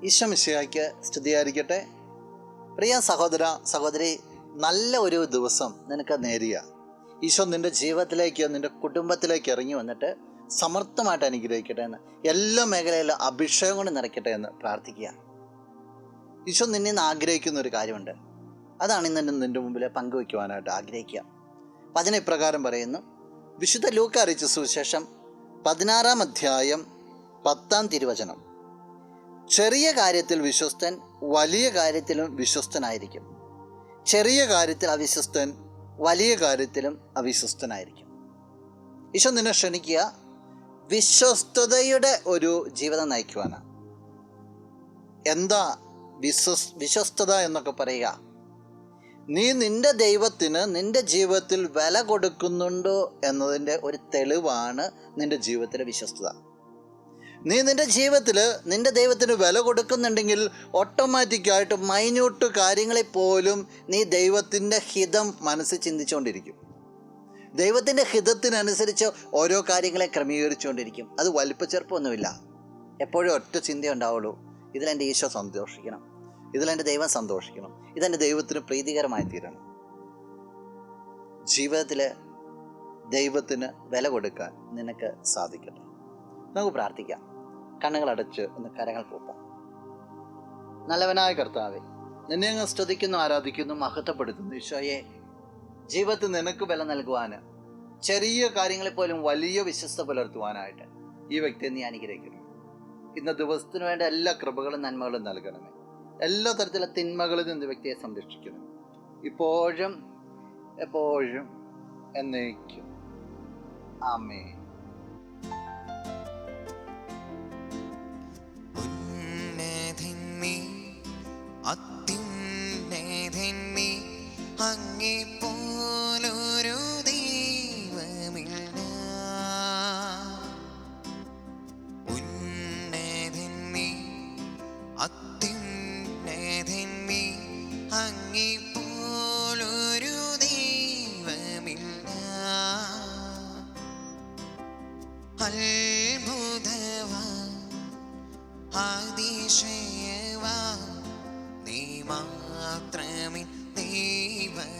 ഈശോ മിശിഹായ്ക്ക് സ്തുതിയായിരിക്കട്ടെ. പ്രിയ സഹോദര സഹോദരി, നല്ല ഒരു ദിവസം നിനക്ക് നേരിയ ഈശോ നിൻ്റെ ജീവിതത്തിലേക്ക്, നിൻ്റെ കുടുംബത്തിലേക്ക് ഇറങ്ങി വന്നിട്ട് സമർത്ഥമായിട്ട് അനുഗ്രഹിക്കട്ടെ എന്ന്, എല്ലാ മേഖലയിലും അഭിഷേകം കൊണ്ട് നിറയ്ക്കട്ടെ എന്ന് പ്രാർത്ഥിക്കുക. ഈശോ നിന്നെ ഇന്ന് ആഗ്രഹിക്കുന്ന ഒരു കാര്യമുണ്ട്. അതാണ് ഇന്ന് നിൻ്റെ മുമ്പിൽ പങ്കുവയ്ക്കുവാനായിട്ട് ആഗ്രഹിക്കുക. അപ്പം അതിന് ഇപ്രകാരം പറയുന്നു. വിശുദ്ധ ലൂക്ക അറിയിച്ച സുവിശേഷം 16-ാം അധ്യായം 10-ാം തിരുവചനം. ചെറിയ കാര്യത്തിൽ വിശ്വസ്തൻ വലിയ കാര്യത്തിലും വിശ്വസ്തനായിരിക്കും. ചെറിയ കാര്യത്തിൽ അവിശ്വസ്തൻ വലിയ കാര്യത്തിലും അവിശ്വസ്തനായിരിക്കും. ഈശോ നിന്നെ ക്ഷണിക്കുക വിശ്വസ്തതയുടെ ഒരു ജീവിതം നയിക്കുവാനാണ്. എന്താ വിശ്വസ്തത എന്നൊക്കെ പറയുക? നീ നിൻ്റെ ദൈവത്തിന് നിൻ്റെ ജീവിതത്തിൽ വില കൊടുക്കുന്നുണ്ടോ എന്നതിൻ്റെ ഒരു തെളിവാണ് നിൻ്റെ ജീവിതത്തിലെ വിശ്വസ്തത. നീ നിൻ്റെ ജീവിതത്തിൽ നിൻ്റെ ദൈവത്തിന് വില കൊടുക്കുന്നുണ്ടെങ്കിൽ ഓട്ടോമാറ്റിക്കായിട്ട് മൈന്യൂട്ട് കാര്യങ്ങളിൽ പോലും നീ ദൈവത്തിൻ്റെ ഹിതം മനസ്സിൽ ചിന്തിച്ചുകൊണ്ടിരിക്കും. ദൈവത്തിൻ്റെ ഹിതത്തിനനുസരിച്ച് ഓരോ കാര്യങ്ങളെ ക്രമീകരിച്ചുകൊണ്ടിരിക്കും. അത് വലിപ്പച്ചെറുപ്പമൊന്നുമില്ല. എപ്പോഴും ഒറ്റ ചിന്ത ഉണ്ടാവുള്ളൂ, ഇതിലെൻ്റെ ഈശോ സന്തോഷിക്കണം, ഇതിലെൻ്റെ ദൈവം സന്തോഷിക്കണം, ഇതെൻ്റെ ദൈവത്തിന് പ്രീതികരമായി തീരണം. ജീവിതത്തിൽ ദൈവത്തിന് വില കൊടുക്കാൻ നിനക്ക് സാധിക്കട്ടെ. നമുക്ക് പ്രാർത്ഥിക്കാം. കണ്ണുകളടച്ച് ഒന്ന് കരങ്ങൾ കൂപ്പാം. നല്ലവനായ കർത്താവേ, നിന്നെ അങ്ങ് സ്തുതിക്കുന്നു, ആരാധിക്കുന്നു, മഹത്വപ്പെടുത്തുന്നു. ഈശോയെ, ജീവിതത്തിൽ നിനക്ക് വില നൽകുവാൻ, ചെറിയ കാര്യങ്ങളിൽ പോലും വലിയ വിശ്വസ്ത പുലർത്തുവാനായിട്ട് ഈ വ്യക്തിയെ നീ അനുഗ്രഹിക്കണം. ഇന്ന ദിവസത്തിന് വേണ്ട എല്ലാ കൃപകളും നന്മകളും നൽകണമേ. എല്ലാ തരത്തിലുള്ള തിന്മകളിൽ നിന്ന് വ്യക്തിയെ സംരക്ഷിക്കണം, ഇപ്പോഴും എപ്പോഴും എന്നേക്കും. ആമേൻ. അങ്ങേ പോലൊരു ദൈവമില്ല, ഉന്നതൻ നീ, അത്യുന്നതൻ നീ, അങ്ങേ പോലൊരു ദൈവമില്ല. അത്ഭുതവാൻ അതിശയവാൻ നീ മാത്രമേ ദൈവം.